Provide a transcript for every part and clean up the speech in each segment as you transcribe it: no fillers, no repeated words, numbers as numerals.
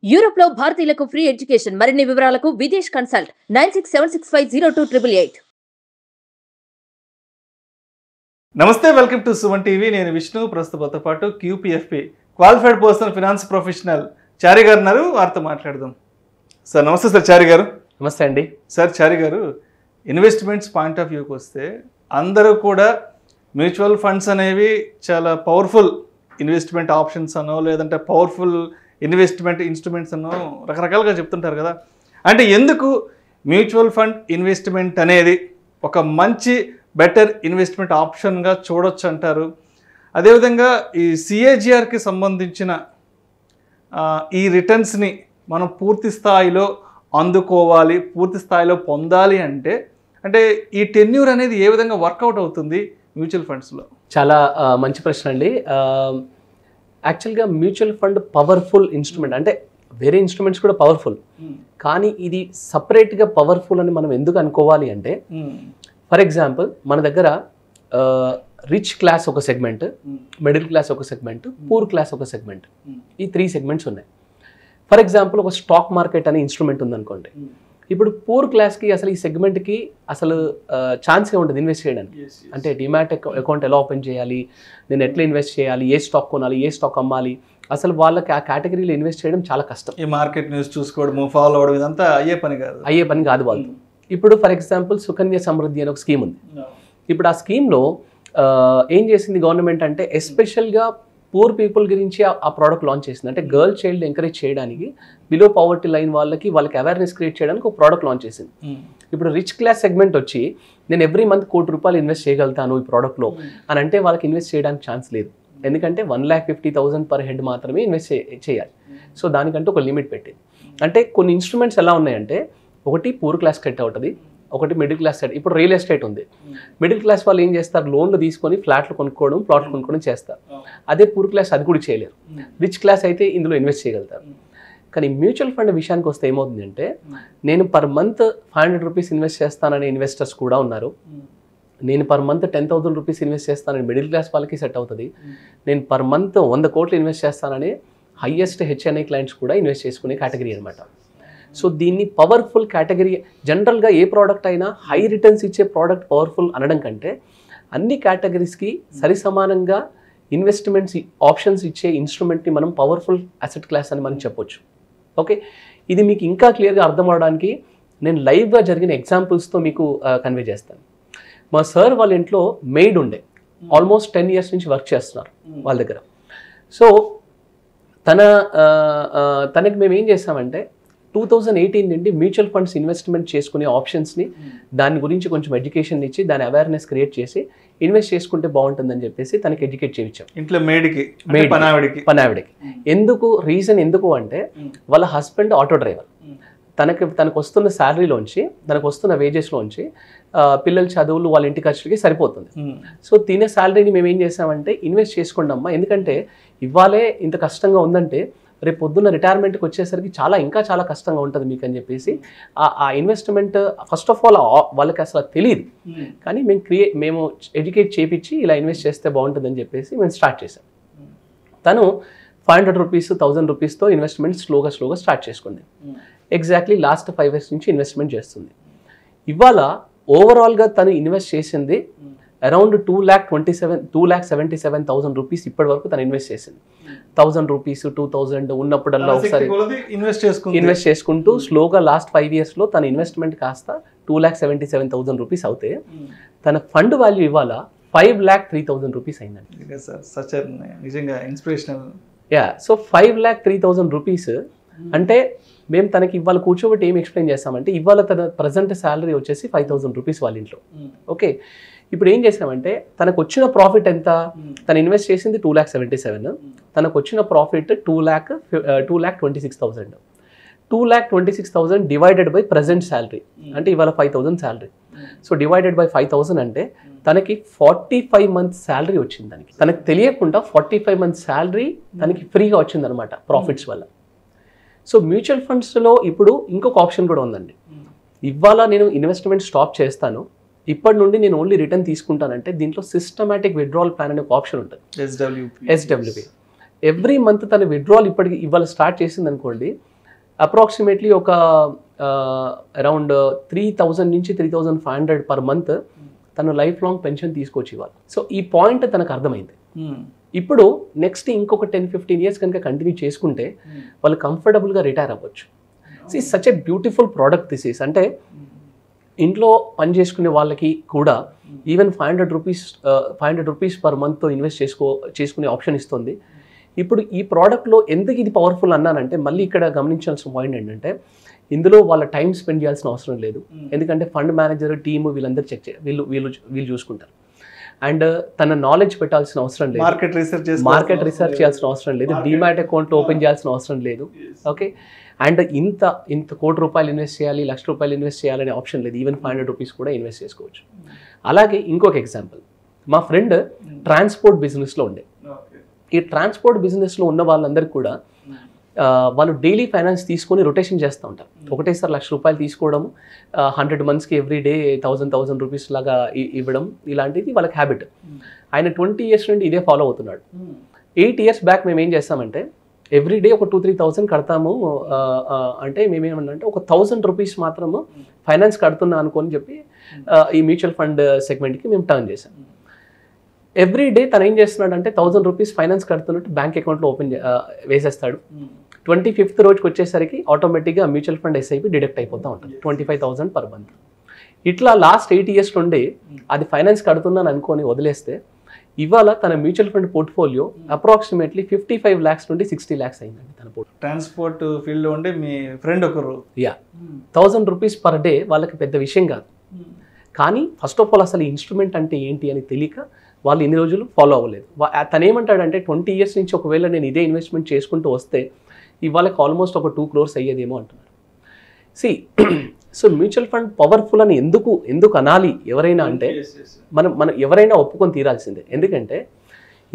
Europe లో భారతీయులకు free education మరిన్ని వివరాలకు విదేశ్ కన్సల్ట్ 9676502888. నమస్తే, వెల్కమ్ టు సుమన్ టీవీ. నేను విష్ణు. ప్రస్తుతంతో పాటు QPFP qualified personal finance professional Chari గారు ఉన్నారు. వారితో మాట్లాడదాం. సార్ నమస్తే. సార్ చారి గారు నమస్తే అండి. సార్ చారి గారు, ఇన్వెస్ట్మెంట్స్ పాయింట్ ఆఫ్ వ్యూకి వస్తే అందరూ కూడా మ్యూచువల్ ఫండ్స్ అనేవి చాలా పవర్ఫుల్ ఇన్వెస్ట్మెంట్ ఆప్షన్స్ అనో లేదంటే పవర్ఫుల్ ఇన్వెస్ట్మెంట్ ఇన్స్ట్రుమెంట్స్ అనో రకరకాలుగా చెప్తుంటారు కదా. అంటే ఎందుకు మ్యూచువల్ ఫండ్ ఇన్వెస్ట్మెంట్ అనేది ఒక మంచి బెటర్ ఇన్వెస్ట్మెంట్ ఆప్షన్గా చూడొచ్చు అంటారు? అదేవిధంగా ఈ CAGRకి సంబంధించిన ఈ రిటర్న్స్ని మనం పూర్తి స్థాయిలో అందుకోవాలి, పూర్తి స్థాయిలో పొందాలి అంటే ఈ టెన్యూర్ అనేది ఏ విధంగా వర్కౌట్ అవుతుంది మ్యూచువల్ ఫండ్స్లో? చాలా మంచి ప్రశ్న అండి. యాక్చువల్గా మ్యూచువల్ ఫండ్ పవర్ఫుల్ ఇన్స్ట్రుమెంట్. అంటే వేరే ఇన్స్ట్రుమెంట్స్ కూడా పవర్ఫుల్, కానీ ఇది సపరేట్గా పవర్ఫుల్ అని మనం ఎందుకు అనుకోవాలి అంటే, ఫర్ ఎగ్జాంపుల్ మన దగ్గర రిచ్ క్లాస్ ఒక సెగ్మెంట్, మిడిల్ క్లాస్ ఒక సెగ్మెంట్, పూర్ క్లాస్ ఒక సెగ్మెంట్, ఈ 3 సెగ్మెంట్స్ ఉన్నాయి. ఫర్ ఎగ్జాంపుల్ ఒక స్టాక్ మార్కెట్ అనే ఇన్స్ట్రుమెంట్ ఉందనుకోండి. ఇప్పుడు పూర్ క్లాస్కి అసలు ఈ సెగ్మెంట్కి అసలు ఛాన్సే ఉంటుంది ఇన్వెస్ట్ చేయడానికి. అంటే డిమాట్ అకౌంట్ ఎలా ఓపెన్ చేయాలి, నేను ఎట్లా ఇన్వెస్ట్ చేయాలి, ఏ స్టాక్ కొనాలి, ఏ స్టాక్ అమ్మాలి, అసలు వాళ్ళకి ఆ కేటగిరీలో ఇన్వెస్ట్ చేయడం చాలా కష్టం. ఈ మార్కెట్ న్యూస్ చూసుకోవడం, ఫాలో అవడం, ఇదంతా అయ్యే పని కాదు వాళ్ళతో. ఇప్పుడు ఫర్ ఎగ్జాంపుల్ సుకన్య సమృద్ధి అనే ఒక స్కీమ్ ఉంది. ఇప్పుడు ఆ స్కీమ్లో ఏం చేసింది గవర్నమెంట్ అంటే, ఎస్పెషల్గా పూర్ పీపుల్ గురించి ఆ ప్రోడక్ట్ లాంచ్ చేసింది. అంటే గర్ల్ చైల్డ్ ఎంకరేజ్ చేయడానికి, బిలో పవర్టీ లైన్ వాళ్ళకి అవేర్నెస్ క్రియేట్ చేయడానికి ఒక ప్రోడక్ట్ లాంచ్ చేసింది. ఇప్పుడు రిచ్ క్లాస్ సెగ్మెంట్ వచ్చి నేను ఎవ్రీ మంత్ ₹1 కోటి ఇన్వెస్ట్ చేయగలుగుతాను ఈ ప్రోడక్ట్లో అని అంటే వాళ్ళకి ఇన్వెస్ట్ చేయడానికి ఛాన్స్ లేదు. ఎందుకంటే 1,50,000 పర్ హెడ్ మాత్రమే ఇన్వెస్ట్ చేయాలి. సో దానికంటే ఒక లిమిట్ పెట్టింది. అంటే కొన్ని ఇన్స్ట్రుమెంట్స్ ఎలా ఉన్నాయంటే, ఒకటి పూర్ క్లాస్ సెట్ అవుతుంది, ఒకటి మిడిల్ క్లాస్ సెట్. ఇప్పుడు రియల్ ఎస్టేట్ ఉంది. మిడిల్ క్లాస్ వాళ్ళు ఏం చేస్తారు, లోన్లు తీసుకొని ఫ్లాట్లు కొనుక్కోవడం, ప్లాట్లు కొనుక్కోవడం చేస్తారు. అదే పూర్ క్లాస్ అది కూడా చేయలేరు. రిచ్ క్లాస్ అయితే ఇందులో ఇన్వెస్ట్ చేయగలుగుతారు. కానీ మ్యూచువల్ ఫండ్ విషయానికి వస్తే ఏమవుతుందంటే, నేను పర్ మంత్ ₹500 ఇన్వెస్ట్ చేస్తాననే ఇన్వెస్టర్స్ కూడా ఉన్నారు. నేను పర్ మంత్ ₹10,000 ఇన్వెస్ట్ చేస్తానని మిడిల్ క్లాస్ వాళ్ళకి సెట్ అవుతుంది. నేను పర్ మంత్ 100 కోట్లు ఇన్వెస్ట్ చేస్తానని హైయెస్ట్ HNI క్లయింట్స్ కూడా ఇన్వెస్ట్ చేసుకునే కేటగిరీ అనమాట. సో దీన్ని పవర్ఫుల్ కేటగిరీ. జనరల్గా ఏ ప్రోడక్ట్ అయినా హై రిటర్న్స్ ఇచ్చే ప్రోడక్ట్ పవర్ఫుల్ అనడం కంటే, అన్ని కేటగిరీస్కి సరిసమానంగా ఇన్వెస్ట్మెంట్స్ ఆప్షన్స్ ఇచ్చే ఇన్స్ట్రుమెంట్ని మనం పవర్ఫుల్ అసెట్ క్లాస్ అని మనం చెప్పొచ్చు. ఓకే, ఇది మీకు ఇంకా క్లియర్గా అర్థం అవడానికి నేను లైవ్గా జరిగిన ఎగ్జాంపుల్స్తో మీకు కన్వే చేస్తాను. మా సార్ వాళ్ళ ఇంట్లో మెయిడ్ ఉండే, ఆల్మోస్ట్ 10 years నుంచి వర్క్ చేస్తున్నారు వాళ్ళ దగ్గర. సో తనకి మేము ఏం చేస్తామంటే, 2018 నుండి మ్యూచువల్ ఫండ్స్ ఇన్వెస్ట్మెంట్ చేసుకునే ఆప్షన్స్ని, దాని గురించి కొంచెం ఎడ్యుకేషన్ ఇచ్చి, దాని అవేర్నెస్ క్రియేట్ చేసి ఇన్వెస్ట్ చేసుకుంటే బాగుంటుందని చెప్పేసి తనకి ఎడ్యుకేట్ చేయించాం. ఇంట్లో పనావిడికి. రీజన్ ఎందుకు అంటే, వాళ్ళ హస్బెండ్ ఆటో డ్రైవర్. తనకు వస్తున్న శాలరీలోంచి, తనకు వస్తున్న వేజెస్లోంచి పిల్లల చదువులు, వాళ్ళ ఇంటి ఖర్చులకి సరిపోతుంది. సో తినే శాలరీని మేము ఏం చేసామంటే, ఇన్వెస్ట్ చేసుకోండి అమ్మా, ఎందుకంటే ఇవ్వాలే ఇంత కష్టంగా ఉందంటే రేపు పొద్దున్న రిటైర్మెంట్కి వచ్చేసరికి ఇంకా చాలా కష్టంగా ఉంటుంది మీకు అని చెప్పేసి ఆ ఇన్వెస్ట్మెంట్ ఫస్ట్ ఆఫ్ ఆల్ వాళ్ళకి అసలు తెలియదు. కానీ మేము ఎడ్యుకేట్ చేయించి ఇలా ఇన్వెస్ట్ చేస్తే బాగుంటుందని చెప్పేసి మేము స్టార్ట్ చేసాం. తను ₹500, ₹1,000తో ఇన్వెస్ట్మెంట్ స్లోగా స్టార్ట్ చేసుకుంది. ఎగ్జాక్ట్లీ లాస్ట్ 5 years నుంచి ఇన్వెస్ట్మెంట్ చేస్తుంది. ఇవాళ ఓవరాల్గా తను ఇన్వెస్ట్ చేసింది అరౌండ్ ₹2,77,000 ఇప్పటి వరకు తను ఇన్వెస్ట్ చేసింది. ₹1,000, 2,000 ఉన్నప్పుడల్లా ఒకసారి ఇన్వెస్ట్ చేసుకుంటూ స్లోగా లాస్ట్ 5 yearsలో తన ఇన్వెస్ట్మెంట్ కాస్త ₹2,77,000 అవుతే, తన ఫండ్ వాల్యూ ఇవాళ ₹5,03,000 అయిందండి. సో ₹5,03,000 అంటే మేము తనకి ఇవాళ కూర్చోబెట్టి ఏం ఎక్స్ప్లెయిన్ చేస్తామంటే, ఇవాళ తన ప్రజెంట్ శాలరీ వచ్చేసి ₹5,000 వాళ్ళ ఇంట్లో. ఓకే, ఇప్పుడు ఏం చేసామంటే, తనకు వచ్చిన ప్రాఫిట్ ఎంత, తను ఇన్వెస్ట్ చేసింది 2,77,000, తనకు వచ్చిన profit 2,26,000. 2,26,000 divided by present salary, అంటే ఇవాళ 5,000 శాలరీ. సో డివైడెడ్ బై 5,000 అంటే తనకి 45 months శాలరీ వచ్చింది. తనకి తెలియకుండా 45 months శాలరీ తనకి ఫ్రీగా వచ్చింది అనమాట ప్రాఫిట్స్ వల్ల. సో మ్యూచువల్ ఫండ్స్లో ఇప్పుడు ఇంకొక ఆప్షన్ కూడా ఉందండి. ఇవాళ నేను ఇన్వెస్ట్మెంట్ స్టాప్ చేస్తాను, ఇప్పటి నుండి నేను ఓన్లీ రిటర్న్ తీసుకుంటానంటే దీంట్లో సిస్టమాటిక్ విత్డ్రావల్ ప్లాన్ అనే ఒక ఆప్షన్ ఉంటుంది, SWP. ఎవ్రీ మంత్ తన విత్డ్రావల్ ఇవాళ స్టార్ట్ చేసింది అనుకోండి, అప్రాక్సిమేట్లీ ఒక అరౌండ్ 3,000 నుంచి 3,500 పర్ మంత్ తను లైఫ్ లాంగ్ పెన్షన్ తీసుకొచ్చి ఇవ్వాలి. సో ఈ పాయింట్ తనకు అర్థమైంది. ఇప్పుడు నెక్స్ట్ ఇంకొక 10-15 ఇయర్స్ కనుక కంటిన్యూ చేసుకుంటే వాళ్ళు కంఫర్టబుల్గా రిటైర్ అవ్వచ్చు. సో ఈ such a beautiful product this is. అంటే ఇంట్లో పని చేసుకునే వాళ్ళకి కూడా ఈవెన్ 500 రూపీస్ పర్ మంత్తో ఇన్వెస్ట్ చేసుకునే ఆప్షన్ ఇస్తుంది. ఇప్పుడు ఈ ప్రోడక్ట్లో ఎందుకు ఇది పవర్ఫుల్ అన్నానంటే, మళ్ళీ ఇక్కడ గమనించాల్సిన పాయింట్ ఏంటంటే, ఇందులో వాళ్ళ టైం స్పెండ్ చేయాల్సిన అవసరం లేదు. ఎందుకంటే ఫండ్ మేనేజర్ టీము వీళ్ళందరూ వీళ్ళు చూసుకుంటారు. అండ్ తన నాలెడ్జ్ పెట్టాల్సిన అవసరం లేదు, మార్కెట్ రీసెర్చ్ చేయాల్సిన అవసరం లేదు, డీమ్యాట్ అకౌంట్ ఓపెన్ చేయాల్సిన అవసరం లేదు. ఓకే, అండ్ ఇంత ₹1 కోటి ఇన్వెస్ట్ చేయాలి, ₹1,00,000 ఇన్వెస్ట్ చేయాలనే ఆప్షన్ లేదు. ఈవెన్ 500 రూపీస్ కూడా ఇన్వెస్ట్ చేసుకోవచ్చు. అలాగే ఇంకొక ఎగ్జాంపుల్, మా ఫ్రెండ్ ట్రాన్స్పోర్ట్ బిజినెస్లో ఉండే. ఈ ట్రాన్స్పోర్ట్ బిజినెస్లో ఉన్న వాళ్ళందరికీ కూడా వాళ్ళు డైలీ ఫైనాన్స్ తీసుకొని రొటేషన్ చేస్తూ ఉంటారు. ఒకటేసారి ₹1,00,000 తీసుకోవడం, 100 మంత్స్కి ఎవ్రీ డే 1,000 రూపీస్ లాగా ఇవ్వడం, ఇలాంటిది వాళ్ళకి హ్యాబిట్. ఆయన 20 ఇయర్స్ నుండి ఇదే ఫాలో అవుతున్నాడు. 8 ఇయర్స్ బ్యాక్ మేము ఏం చేస్తామంటే, ఎవ్రీ డే ఒక 2-3,000 కడతాము. అంటే మేమేమన్నా ఒక 1,000 రూపీస్ మాత్రము ఫైనాన్స్ కడుతున్నా అనుకొని చెప్పి ఈ మ్యూచువల్ ఫండ్ సెగ్మెంట్కి మేము టర్న్ చేసాం. ఎవ్రీ డే తను ఏం చేస్తున్నాడు అంటే 1,000 రూపీస్ ఫైనాన్స్ కడుతున్నట్టు బ్యాంక్ అకౌంట్లో వేసేస్తాడు. 25th రోజుకి వచ్చేసరికి ఆటోమేటిక్గా మ్యూచువల్ ఫండ్ ఎస్ఐపి డిడక్ట్ అయిపోతూ ఉంటుంది, 25,000 పర్ మంత్. ఇట్లా లాస్ట్ 8 ఇయర్స్ నుండి అది ఫైనాన్స్ కడుతున్నాను అనుకొని వదిలేస్తే ఇవాళ తన mutual fund portfolio approximately 55 lakhs నుండి 60 lakhs అయిందండి తన పోర్ట్. ట్రాన్స్పోర్ట్ ఫీల్డ్ ఉంటే మీ ఫ్రెండ్ ఒకరు 1,000 రూపీస్ పర్ డే వాళ్ళకి పెద్ద విషయం కాదు. కానీ ఫస్ట్ ఆఫ్ ఆల్ అసలు ఈ ఇన్స్ట్రుమెంట్ అంటే ఏంటి అని తెలియక వాళ్ళు ఇన్ని రోజులు ఫాలో అవ్వలేదు. తను ఏమంటాడంటే 20 ఇయర్స్ నుంచి ఒకవేళ నేను ఇదే ఇన్వెస్ట్మెంట్ చేసుకుంటూ వస్తే ఇవాళకి ఆల్మోస్ట్ ఒక 2 crores అయ్యేదేమో అంటున్నారు. సో మ్యూచువల్ ఫండ్ పవర్ఫుల్ అని ఎందుకు అనాలి ఎవరైనా అంటే, మనం ఎవరైనా ఒప్పుకొని తీరాల్సిందే. ఎందుకంటే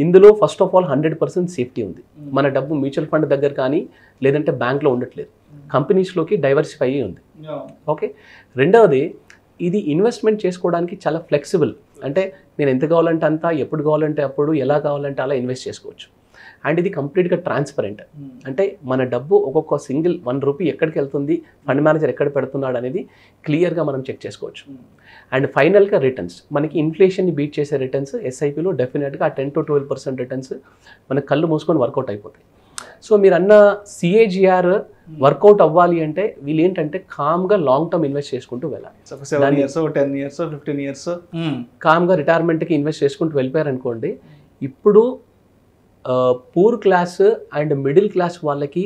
ఇందులో ఫస్ట్ ఆఫ్ ఆల్ 100% సేఫ్టీ ఉంది. మన డబ్బు మ్యూచువల్ ఫండ్ దగ్గర కానీ లేదంటే బ్యాంక్లో ఉండట్లేదు, కంపెనీస్లోకి డైవర్సిఫై అయ్యి ఉంది. ఓకే, రెండవది ఇది ఇన్వెస్ట్మెంట్ చేసుకోవడానికి చాలా ఫ్లెక్సిబుల్. అంటే నేను ఎంత కావాలంటే అంత, ఎప్పుడు కావాలంటే అప్పుడు, ఎలా కావాలంటే అలా ఇన్వెస్ట్ చేసుకోవచ్చు. అండ్ ఇది కంప్లీట్గా ట్రాన్స్పరెంట్. అంటే మన డబ్బు ఒక్కొక్క సింగిల్ ₹1 ఎక్కడికి వెళ్తుంది, ఫండ్ మేనేజర్ ఎక్కడ పెడుతున్నాడు అనేది క్లియర్గా మనం చెక్ చేసుకోవచ్చు. అండ్ ఫైనల్గా రిటర్న్స్, మనకి ఇన్ఫ్లేషన్ని బీట్ చేసే రిటర్న్స్ ఎస్ఐపిలో డెఫినెట్గా 10 to 12% రిటర్న్స్ మన కళ్ళు మూసుకొని వర్కౌట్ అయిపోతాయి. సో మీరు అన్న CAGR వర్కౌట్ అవ్వాలి అంటే వీళ్ళు ఏంటంటే కామ్గా లాంగ్ టర్మ్ ఇన్వెస్ట్ చేసుకుంటూ వెళ్ళాలి. 7 years, 10 years, 15 years కామ్గా రిటైర్మెంట్కి ఇన్వెస్ట్ చేసుకుంటూ వెళ్ళిపోయారు అనుకోండి. ఇప్పుడు poor class and middle class వాళ్ళకి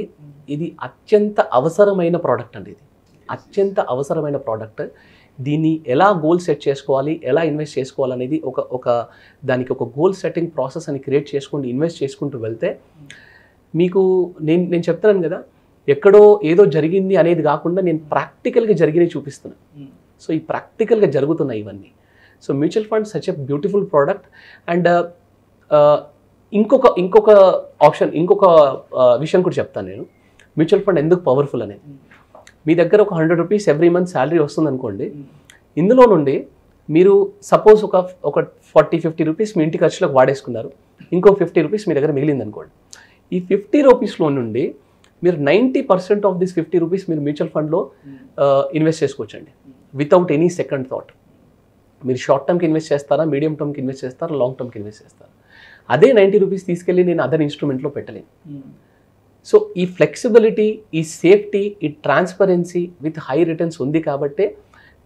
ఇది అత్యంత అవసరమైన ప్రోడక్ట్ అండి. ఇది అత్యంత అవసరమైన ప్రోడక్ట్. దీన్ని ఎలా గోల్ సెట్ చేసుకోవాలి, ఎలా ఇన్వెస్ట్ చేసుకోవాలనేది దానికి ఒక గోల్ సెట్టింగ్ ప్రాసెస్ అని క్రియేట్ చేసుకుంటూ ఇన్వెస్ట్ చేసుకుంటూ వెళ్తే మీకు నేను చెప్తున్నాను కదా, ఎక్కడో ఏదో జరిగింది అనేది కాకుండా నేను ప్రాక్టికల్గా జరిగినవి చూపిస్తున్నాను. సో ఈ ప్రాక్టికల్గా జరుగుతున్నాయి ఇవన్నీ. So mutual fund such a beautiful product. And ఇంకొక ఆప్షన్, ఇంకొక విషయం కూడా చెప్తాను నేను, మ్యూచువల్ ఫండ్ ఎందుకు పవర్ఫుల్ అనేది. మీ దగ్గర ఒక 100 రూపీస్ ఎవ్రీ మంత్ శాలరీ వస్తుంది అనుకోండి. ఇందులో నుండి మీరు సపోజ్ ఒక 40-50 రూపీస్ మీ ఇంటి ఖర్చులకు వాడేసుకున్నారు, ఇంకో 50 రూపీస్ మీ దగ్గర మిగిలింది అనుకోండి. ఈ 50 రూపీస్లో నుండి మీరు 90% ఆఫ్ దిస్ 50 రూపీస్ మీరు మ్యూచువల్ ఫండ్లో ఇన్వెస్ట్ చేసుకోవచ్చండి వితౌట్ ఎనీ సెకండ్ థాట్. మీరు షార్ట్ టర్మ్కి ఇన్వెస్ట్ చేస్తారా, మీడియం టర్మ్కి ఇన్వెస్ట్ చేస్తారా, లాంగ్ టర్మ్కి ఇన్వెస్ట్ చేస్తారా? అదే 90 రూపీస్ తీసుకెళ్ళి నేను అదర్ ఇన్స్ట్రుమెంట్లో పెట్టలేను. సో ఈ ఫ్లెక్సిబిలిటీ, ఈ సేఫ్టీ, ఈ ట్రాన్స్పరెన్సీ విత్ హై రిటర్న్స్ ఉంది కాబట్టే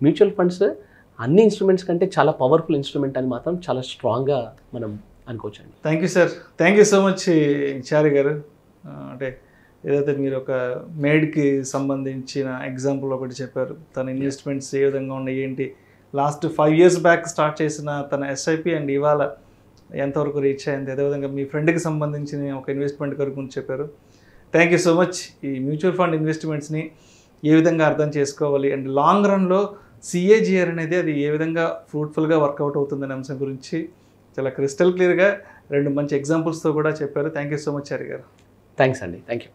మ్యూచువల్ ఫండ్స్ అన్ని ఇన్స్ట్రుమెంట్స్ కంటే చాలా పవర్ఫుల్ ఇన్స్ట్రుమెంట్ అని మాత్రం చాలా స్ట్రాంగ్గా మనం అనుకోవచ్చండి. Thank you sir, thank you so much Chari గారు. అంటే ఏదైతే మీరు ఒక మేడ్కి సంబంధించిన ఎగ్జాంపుల్ ఒకటి చెప్పారు, తన ఇన్వెస్ట్మెంట్స్ ఏ విధంగా ఉన్నాయి ఏంటి, లాస్ట్ 5 years బ్యాక్ స్టార్ట్ చేసిన తన ఎస్ఐపి అండ్ ఇవాళ ఎంతవరకు రీచ్ అయింది, అదేవిధంగా మీ ఫ్రెండ్కి సంబంధించిన ఒక ఇన్వెస్ట్మెంట్ గురించి చెప్పారు. Thank you so much. ఈ మ్యూచువల్ ఫండ్ ఇన్వెస్ట్మెంట్స్ని ఏ విధంగా అర్థం చేసుకోవాలి అండ్ లాంగ్ రన్లో CAGR అనేది అది ఏ విధంగా ఫ్రూట్ఫుల్గా వర్కౌట్ అవుతుందనే అంశం గురించి చాలా క్రిస్టల్ క్లియర్గా 2 మంచి ఎగ్జాంపుల్స్తో కూడా చెప్పారు. Thank you so much Chari గారు. థ్యాంక్స్ అండి. Thank you.